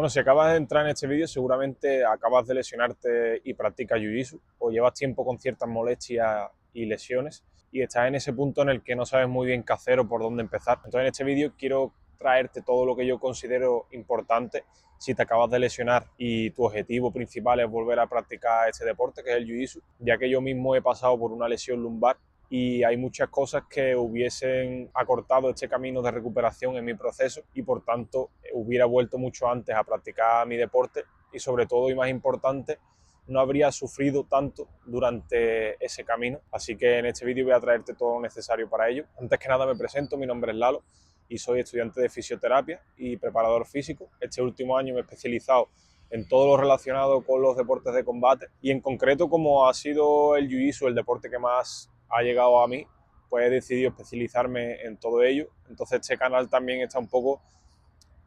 Bueno, si acabas de entrar en este vídeo, seguramente acabas de lesionarte y practicas Jiu-Jitsu, o llevas tiempo con ciertas molestias y lesiones, y estás en ese punto en el que no sabes muy bien qué hacer o por dónde empezar. Entonces, en este vídeo quiero traerte todo lo que yo considero importante si te acabas de lesionar y tu objetivo principal es volver a practicar este deporte, que es el Jiu-Jitsu, ya que yo mismo he pasado por una lesión lumbar y hay muchas cosas que hubiesen acortado este camino de recuperación en mi proceso y por tanto hubiera vuelto mucho antes a practicar mi deporte y sobre todo y más importante no habría sufrido tanto durante ese camino. Así que en este vídeo voy a traerte todo lo necesario para ello. Antes que nada me presento, mi nombre es Lalo y soy estudiante de fisioterapia y preparador físico. Este último año me he especializado en todo lo relacionado con los deportes de combate y en concreto como ha sido el Jiu-Jitsu el deporte que más ha llegado a mí, pues he decidido especializarme en todo ello. Entonces este canal también está un poco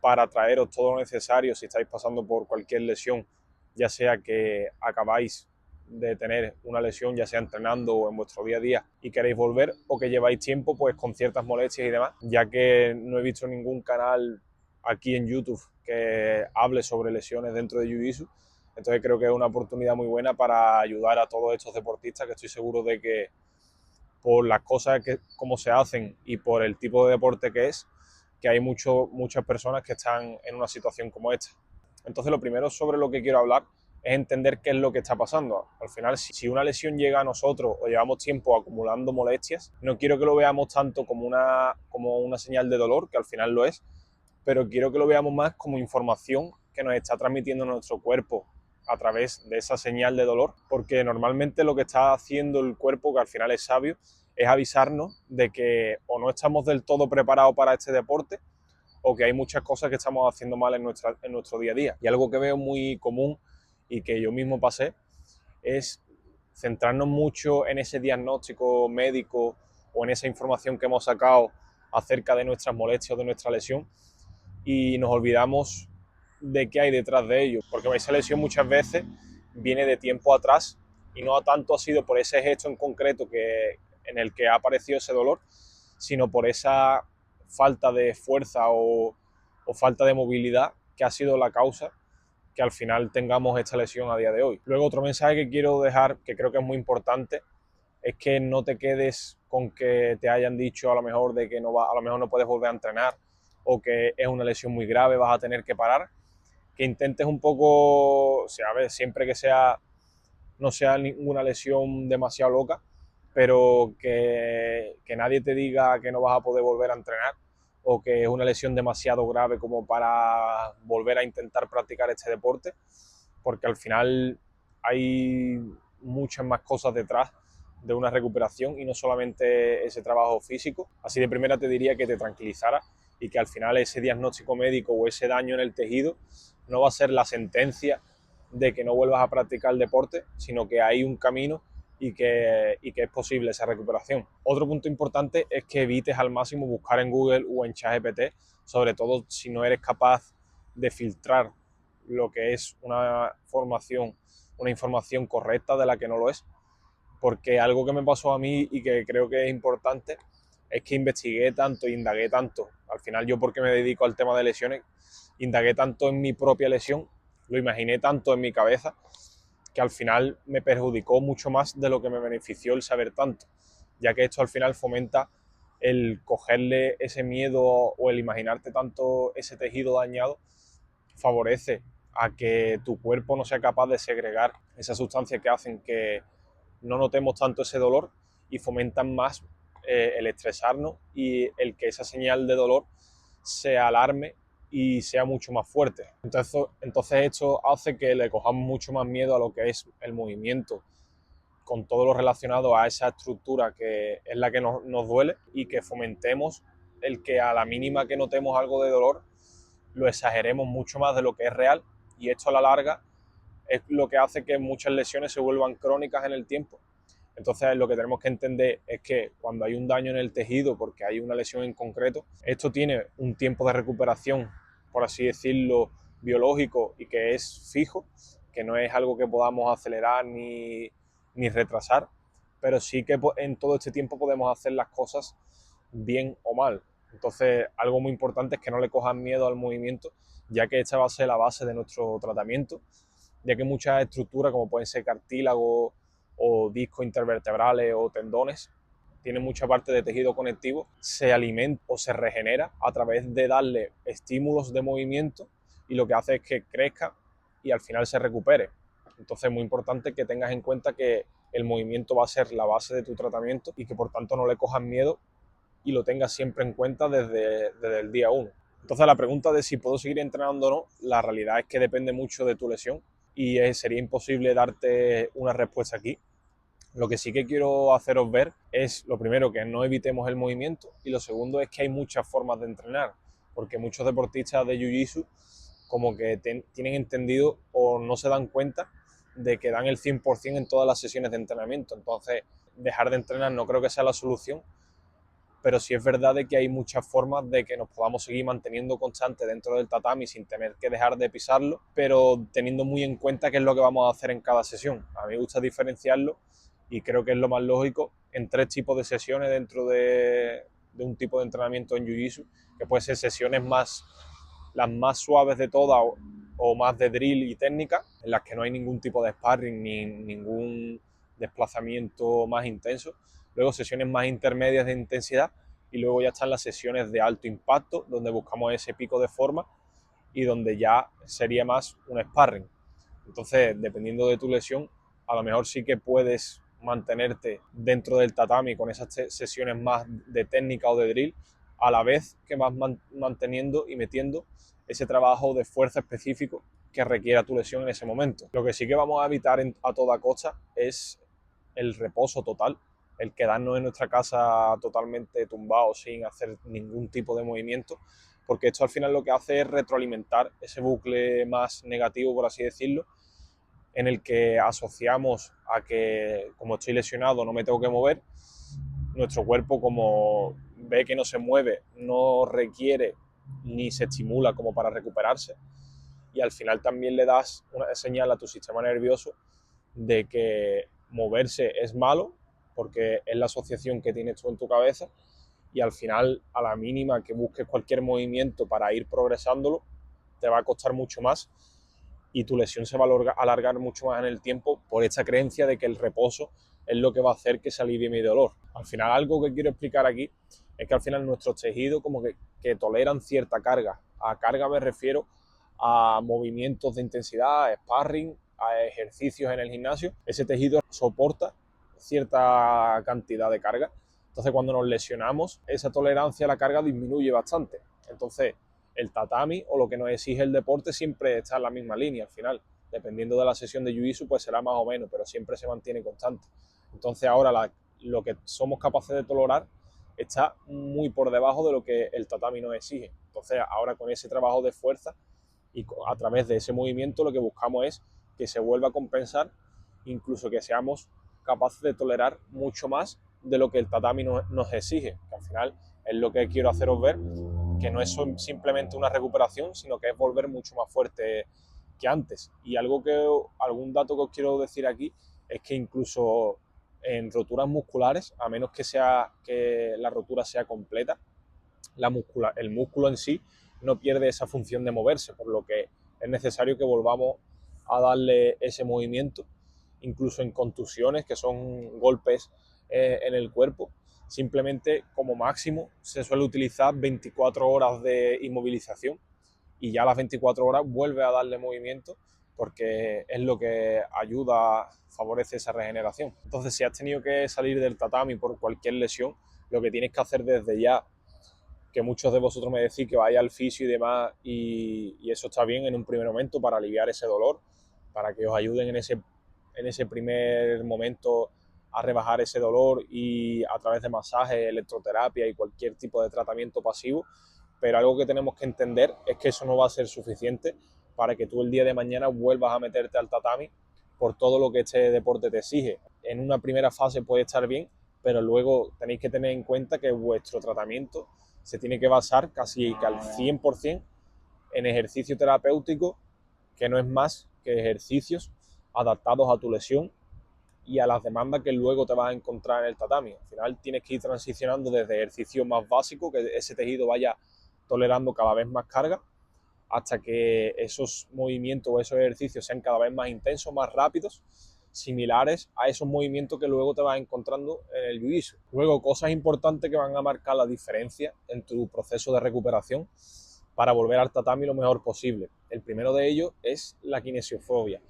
para traeros todo lo necesario si estáis pasando por cualquier lesión, ya sea que acabáis de tener una lesión, ya sea entrenando o en vuestro día a día y queréis volver, o que lleváis tiempo pues con ciertas molestias y demás, ya que no he visto ningún canal aquí en YouTube que hable sobre lesiones dentro de Jiu-Jitsu. Entonces creo que es una oportunidad muy buena para ayudar a todos estos deportistas, que estoy seguro de que por las cosas que cómo se hacen y por el tipo de deporte que es, que hay muchas personas que están en una situación como esta. Entonces, lo primero sobre lo que quiero hablar es entender qué es lo que está pasando. Al final, si una lesión llega a nosotros o llevamos tiempo acumulando molestias, no quiero que lo veamos tanto como una señal de dolor, que al final lo es, pero quiero que lo veamos más como información que nos está transmitiendo nuestro cuerpo a través de esa señal de dolor, porque normalmente lo que está haciendo el cuerpo, que al final es sabio, es avisarnos de que o no estamos del todo preparados para este deporte o que hay muchas cosas que estamos haciendo mal en nuestro día a día. Y algo que veo muy común y que yo mismo pasé es centrarnos mucho en ese diagnóstico médico o en esa información que hemos sacado acerca de nuestras molestias o de nuestra lesión y nos olvidamos de qué hay detrás de ello, porque esa lesión muchas veces viene de tiempo atrás y no tanto ha sido por ese gesto en concreto en el que ha aparecido ese dolor, sino por esa falta de fuerza o falta de movilidad que ha sido la causa que al final tengamos esta lesión a día de hoy. Luego otro mensaje que quiero dejar, que creo que es muy importante, es que no te quedes con que te hayan dicho a lo mejor de que a lo mejor no puedes volver a entrenar o que es una lesión muy grave, vas a tener que parar, que intentes un poco, o sea, a ver, siempre que no sea ninguna lesión demasiado loca, pero que nadie te diga que no vas a poder volver a entrenar o que es una lesión demasiado grave como para volver a intentar practicar este deporte, porque al final hay muchas más cosas detrás de una recuperación y no solamente ese trabajo físico. Así de primera te diría que te tranquilizara y que al final ese diagnóstico médico o ese daño en el tejido no va a ser la sentencia de que no vuelvas a practicar el deporte, sino que hay un camino y que es posible esa recuperación. Otro punto importante es que evites al máximo buscar en Google o en ChatGPT, sobre todo si no eres capaz de filtrar lo que es una información correcta de la que no lo es, porque algo que me pasó a mí y que creo que es importante es que investigué tanto e indagué tanto. Al final yo, porque me dedico al tema de lesiones, indagué tanto en mi propia lesión, lo imaginé tanto en mi cabeza, que al final me perjudicó mucho más de lo que me benefició el saber tanto, ya que esto al final fomenta el cogerle ese miedo o el imaginarte tanto ese tejido dañado, favorece a que tu cuerpo no sea capaz de segregar esas sustancias que hacen que no notemos tanto ese dolor y fomentan más el estresarnos y el que esa señal de dolor se alarme y sea mucho más fuerte. Entonces esto hace que le cojamos mucho más miedo a lo que es el movimiento, con todo lo relacionado a esa estructura que es la que nos duele, y que fomentemos el que a la mínima que notemos algo de dolor lo exageremos mucho más de lo que es real, y esto a la larga es lo que hace que muchas lesiones se vuelvan crónicas en el tiempo. Entonces lo que tenemos que entender es que cuando hay un daño en el tejido porque hay una lesión en concreto, esto tiene un tiempo de recuperación, por así decirlo, biológico, y que es fijo, que no es algo que podamos acelerar ni retrasar, pero sí que en todo este tiempo podemos hacer las cosas bien o mal. Entonces algo muy importante es que no le cojan miedo al movimiento, ya que esta va a ser la base de nuestro tratamiento, ya que muchas estructuras, como pueden ser cartílagos o discos intervertebrales o tendones, tienen mucha parte de tejido conectivo, se alimenta o se regenera a través de darle estímulos de movimiento, y lo que hace es que crezca y al final se recupere. Entonces es muy importante que tengas en cuenta que el movimiento va a ser la base de tu tratamiento y que por tanto no le cojas miedo y lo tengas siempre en cuenta desde el día 1. Entonces la pregunta de si puedo seguir entrenando o no, la realidad es que depende mucho de tu lesión y sería imposible darte una respuesta aquí. Lo que sí que quiero haceros ver es, lo primero, que no evitemos el movimiento, y lo segundo es que hay muchas formas de entrenar, porque muchos deportistas de Jiu-Jitsu como que tienen entendido o no se dan cuenta de que dan el 100% en todas las sesiones de entrenamiento. Entonces, dejar de entrenar no creo que sea la solución, pero sí es verdad de que hay muchas formas de que nos podamos seguir manteniendo constantes dentro del tatami sin tener que dejar de pisarlo, pero teniendo muy en cuenta qué es lo que vamos a hacer en cada sesión. A mí me gusta diferenciarlo y creo que es lo más lógico en 3 tipos de sesiones dentro de un tipo de entrenamiento en Jiu-Jitsu, que puede ser sesiones las más suaves de todas o más de drill y técnica, en las que no hay ningún tipo de sparring ni ningún desplazamiento más intenso. Luego sesiones más intermedias de intensidad, y luego ya están las sesiones de alto impacto, donde buscamos ese pico de forma y donde ya sería más un sparring. Entonces, dependiendo de tu lesión, a lo mejor sí que puedes mantenerte dentro del tatami con esas sesiones más de técnica o de drill, a la vez que vas manteniendo y metiendo ese trabajo de fuerza específico que requiera tu lesión en ese momento. Lo que sí que vamos a evitar a toda costa es el reposo total, el quedarnos en nuestra casa totalmente tumbados sin hacer ningún tipo de movimiento, porque esto al final lo que hace es retroalimentar ese bucle más negativo, por así decirlo, en el que asociamos a que, como estoy lesionado, no me tengo que mover. Nuestro cuerpo, como ve que no se mueve, no requiere ni se estimula como para recuperarse, y al final también le das una señal a tu sistema nervioso de que moverse es malo, porque es la asociación que tienes tú en tu cabeza, y al final, a la mínima que busques cualquier movimiento para ir progresándolo, te va a costar mucho más y tu lesión se va a alargar mucho más en el tiempo por esta creencia de que el reposo es lo que va a hacer que se alivie mi dolor. Al final, algo que quiero explicar aquí es que al final nuestros tejidos como que toleran cierta carga. A carga me refiero a movimientos de intensidad, a sparring, a ejercicios en el gimnasio. Ese tejido soporta cierta cantidad de carga. Entonces, cuando nos lesionamos, esa tolerancia a la carga disminuye bastante. Entonces, el tatami o lo que nos exige el deporte siempre está en la misma línea al final. Dependiendo de la sesión de Jiu-Jitsu, pues será más o menos, pero siempre se mantiene constante. Entonces ahora lo que somos capaces de tolerar está muy por debajo de lo que el tatami nos exige. Entonces ahora, con ese trabajo de fuerza y a través de ese movimiento, lo que buscamos es que se vuelva a compensar, incluso que seamos capaces de tolerar mucho más de lo que el tatami nos exige, que al final es lo que quiero haceros ver, que no es simplemente una recuperación, sino que es volver mucho más fuerte que antes. Y algún dato que os quiero decir aquí es que incluso en roturas musculares, a menos que la rotura sea completa, el músculo en sí no pierde esa función de moverse, por lo que es necesario que volvamos a darle ese movimiento, incluso en contusiones, que son golpes en el cuerpo. Simplemente, como máximo, se suele utilizar 24 horas de inmovilización, y ya a las 24 horas vuelve a darle movimiento, porque es lo que ayuda, favorece esa regeneración. Entonces, si has tenido que salir del tatami por cualquier lesión, lo que tienes que hacer desde ya, que muchos de vosotros me decís que vaya al fisio y demás, y eso está bien en un primer momento para aliviar ese dolor, para que os ayuden en ese primer momento a rebajar ese dolor, y a través de masajes, electroterapia y cualquier tipo de tratamiento pasivo. Pero algo que tenemos que entender es que eso no va a ser suficiente para que tú el día de mañana vuelvas a meterte al tatami por todo lo que este deporte te exige. En una primera fase puede estar bien, pero luego tenéis que tener en cuenta que vuestro tratamiento se tiene que basar casi que al 100% en ejercicio terapéutico, que no es más que ejercicios adaptados a tu lesión y a las demandas que luego te vas a encontrar en el tatami. Al final tienes que ir transicionando desde ejercicios más básicos, que ese tejido vaya tolerando cada vez más carga, hasta que esos movimientos o esos ejercicios sean cada vez más intensos, más rápidos, similares a esos movimientos que luego te vas encontrando en el jiu-jitsu. Luego, cosas importantes que van a marcar la diferencia en tu proceso de recuperación para volver al tatami lo mejor posible. El primero de ellos es la kinesiofobia,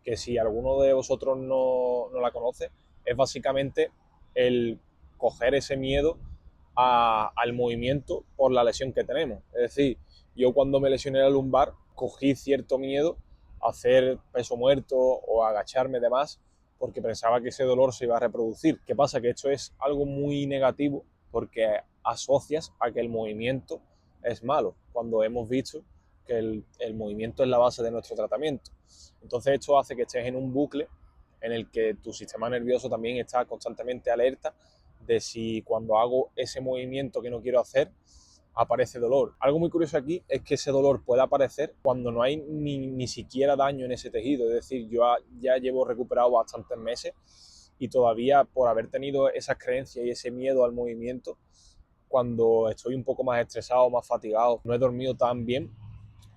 que si alguno de vosotros no la conoce, es básicamente el coger ese miedo al movimiento por la lesión que tenemos. Es decir, yo cuando me lesioné la lumbar cogí cierto miedo a hacer peso muerto o a agacharme de más porque pensaba que ese dolor se iba a reproducir. ¿Qué pasa? Que esto es algo muy negativo porque asocias a que el movimiento es malo, cuando hemos visto que el movimiento es la base de nuestro tratamiento. Entonces esto hace que estés en un bucle en el que tu sistema nervioso también está constantemente alerta de si cuando hago ese movimiento que no quiero hacer aparece dolor. Algo muy curioso aquí es que ese dolor puede aparecer cuando no hay ni siquiera daño en ese tejido. Es decir, yo ya llevo recuperado bastantes meses y todavía por haber tenido esas creencias y ese miedo al movimiento, cuando estoy un poco más estresado, más fatigado, no he dormido tan bien,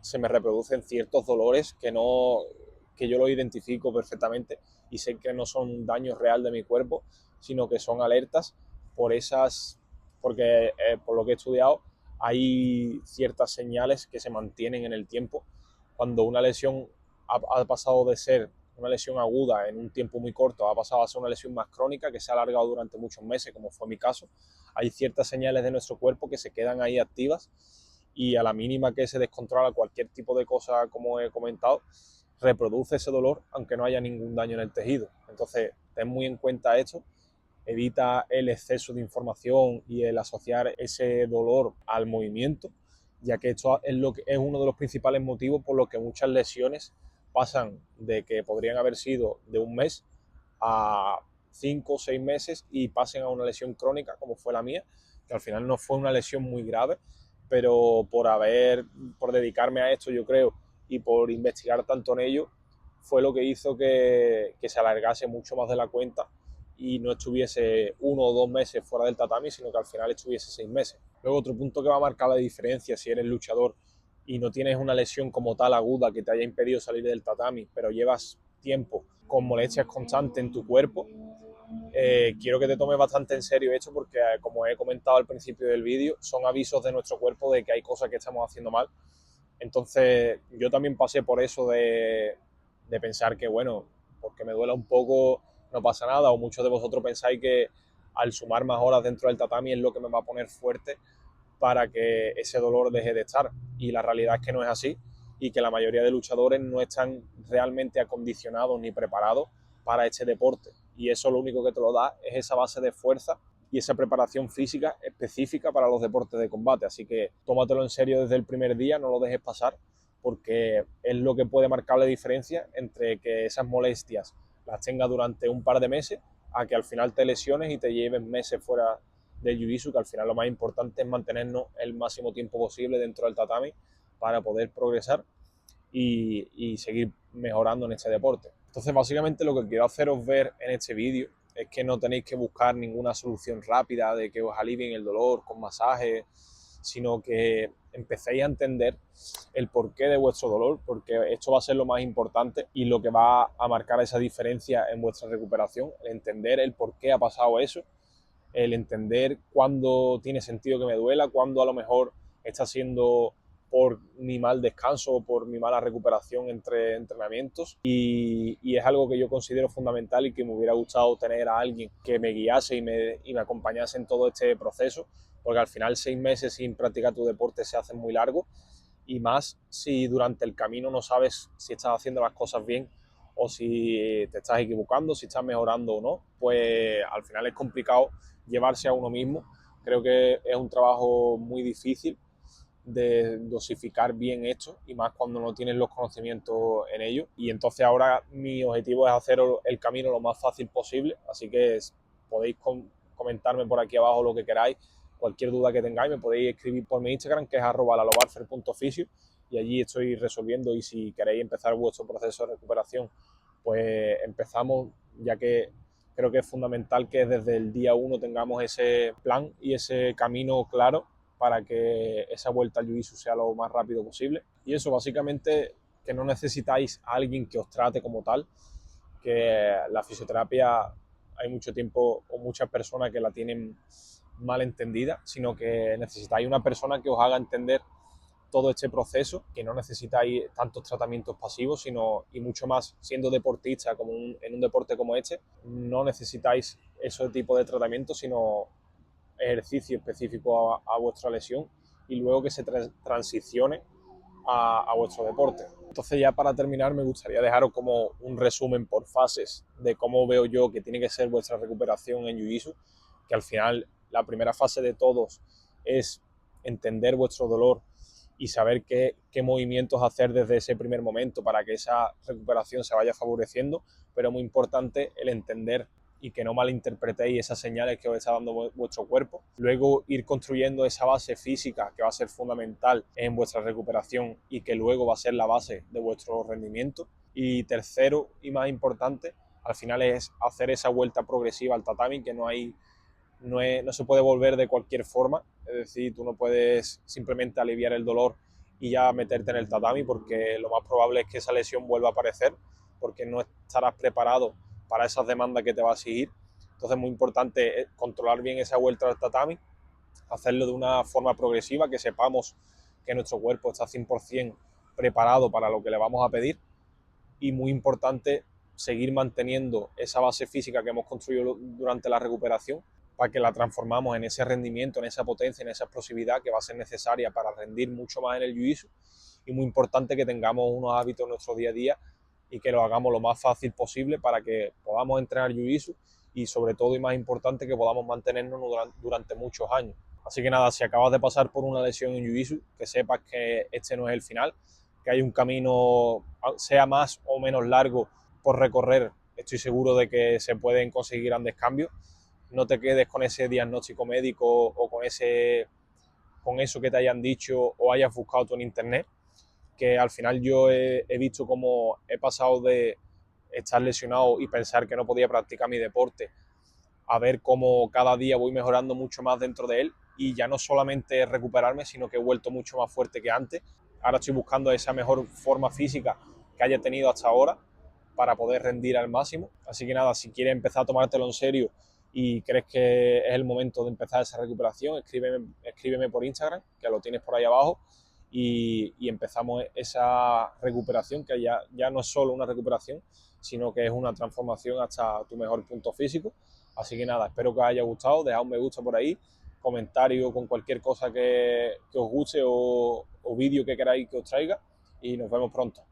se me reproducen ciertos dolores que yo lo identifico perfectamente y sé que no son daños real de mi cuerpo, sino que son alertas porque por lo que he estudiado hay ciertas señales que se mantienen en el tiempo. Cuando una lesión ha pasado de ser una lesión aguda en un tiempo muy corto, ha pasado a ser una lesión más crónica que se ha alargado durante muchos meses, como fue mi caso, hay ciertas señales de nuestro cuerpo que se quedan ahí activas y a la mínima que se descontrola cualquier tipo de cosa, como he comentado, reproduce ese dolor aunque no haya ningún daño en el tejido. Entonces, ten muy en cuenta esto, evita el exceso de información y el asociar ese dolor al movimiento, ya que esto es uno de los principales motivos por los que muchas lesiones pasan de que podrían haber sido de un mes a 5 o 6 meses y pasen a una lesión crónica como fue la mía, que al final no fue una lesión muy grave, pero por dedicarme a esto, yo creo, y por investigar tanto en ello, fue lo que hizo que se alargase mucho más de la cuenta y no estuviese 1 o 2 meses fuera del tatami, sino que al final estuviese 6 meses. Luego, otro punto que va a marcar la diferencia si eres luchador y no tienes una lesión como tal aguda que te haya impedido salir del tatami, pero llevas tiempo con molestias constantes en tu cuerpo, quiero que te tomes bastante en serio esto porque, como he comentado al principio del vídeo, son avisos de nuestro cuerpo de que hay cosas que estamos haciendo mal. Entonces, yo también pasé por eso de pensar que, bueno, porque me duela un poco, no pasa nada, o muchos de vosotros pensáis que al sumar más horas dentro del tatami es lo que me va a poner fuerte para que ese dolor deje de estar. Y la realidad es que no es así y que la mayoría de luchadores no están realmente acondicionados ni preparados para este deporte. Y eso lo único que te lo da es esa base de fuerza y esa preparación física específica para los deportes de combate. Así que tómatelo en serio desde el primer día, no lo dejes pasar, porque es lo que puede marcar la diferencia entre que esas molestias las tengas durante un par de meses a que al final te lesiones y te lleves meses fuera del jiu-jitsu, que al final lo más importante es mantenernos el máximo tiempo posible dentro del tatami para poder progresar y seguir mejorando en este deporte. Entonces, básicamente lo que quiero haceros ver en este vídeo es que no tenéis que buscar ninguna solución rápida de que os alivien el dolor con masajes, sino que empecéis a entender el porqué de vuestro dolor, porque esto va a ser lo más importante y lo que va a marcar esa diferencia en vuestra recuperación, el entender el por qué ha pasado eso, el entender cuándo tiene sentido que me duela, cuándo a lo mejor está siendo por mi mal descanso o por mi mala recuperación entre entrenamientos y es algo que yo considero fundamental y que me hubiera gustado tener a alguien que me guiase y me acompañase en todo este proceso, porque al final 6 meses sin practicar tu deporte se hacen muy largos y más si durante el camino no sabes si estás haciendo las cosas bien o si te estás equivocando, si estás mejorando o no, pues al final es complicado llevarse a uno mismo. Creo que es un trabajo muy difícil de dosificar bien esto y más cuando no tienes los conocimientos en ello. Y entonces ahora mi objetivo es hacer el camino lo más fácil posible, así que podéis comentarme por aquí abajo lo que queráis, cualquier duda que tengáis me podéis escribir por mi Instagram, que es @lalobarfer.oficio, y allí estoy resolviendo. Y si queréis empezar vuestro proceso de recuperación, pues empezamos, ya que creo que es fundamental que desde el día 1 tengamos ese plan y ese camino claro para que esa vuelta al jiu-jitsu sea lo más rápido posible. Y eso, básicamente, que no necesitáis a alguien que os trate como tal, que la fisioterapia hay mucho tiempo o muchas personas que la tienen mal entendida, sino que necesitáis una persona que os haga entender todo este proceso, que no necesitáis tantos tratamientos pasivos, sino, y mucho más siendo deportista como en un deporte como este, no necesitáis ese tipo de tratamiento, sino ejercicio específico a vuestra lesión y luego que se transicione a vuestro deporte. Entonces, ya para terminar, me gustaría dejaros como un resumen por fases de cómo veo yo que tiene que ser vuestra recuperación en Jiu-Jitsu, que al final la primera fase de todos es entender vuestro dolor y saber qué movimientos hacer desde ese primer momento para que esa recuperación se vaya favoreciendo, pero muy importante el entender y que no malinterpretéis esas señales que os está dando vuestro cuerpo. Luego ir construyendo esa base física que va a ser fundamental en vuestra recuperación y que luego va a ser la base de vuestro rendimiento. Y tercero y más importante, al final es hacer esa vuelta progresiva al tatami, que no se puede volver de cualquier forma. Es decir, tú no puedes simplemente aliviar el dolor y ya meterte en el tatami, porque lo más probable es que esa lesión vuelva a aparecer, porque no estarás preparado para esas demandas que te va a exigir. Entonces es muy importante controlar bien esa vuelta al tatami, hacerlo de una forma progresiva, que sepamos que nuestro cuerpo está 100% preparado para lo que le vamos a pedir, y muy importante seguir manteniendo esa base física que hemos construido durante la recuperación para que la transformamos en ese rendimiento, en esa potencia, en esa explosividad que va a ser necesaria para rendir mucho más en el jiu-jitsu. Y muy importante que tengamos unos hábitos en nuestro día a día y que lo hagamos lo más fácil posible para que podamos entrenar jiu-jitsu y, sobre todo y más importante, que podamos mantenernos durante muchos años. Así que nada, si acabas de pasar por una lesión en jiu-jitsu, que sepas que este no es el final, que hay un camino, sea más o menos largo, por recorrer. Estoy seguro de que se pueden conseguir grandes cambios. No te quedes con ese diagnóstico médico o con eso que te hayan dicho o hayas buscado tú en internet, que al final yo he visto cómo he pasado de estar lesionado y pensar que no podía practicar mi deporte a ver cómo cada día voy mejorando mucho más dentro de él, y ya no solamente recuperarme, sino que he vuelto mucho más fuerte que antes. Ahora estoy buscando esa mejor forma física que haya tenido hasta ahora para poder rendir al máximo. Así que nada, si quieres empezar a tomártelo en serio y crees que es el momento de empezar esa recuperación, escríbeme por Instagram, que lo tienes por ahí abajo, y empezamos esa recuperación, que ya no es solo una recuperación, sino que es una transformación hasta tu mejor punto físico. Así que nada, espero que os haya gustado, dejad un me gusta por ahí, comentario con cualquier cosa que os guste o vídeo que queráis que os traiga, y nos vemos pronto.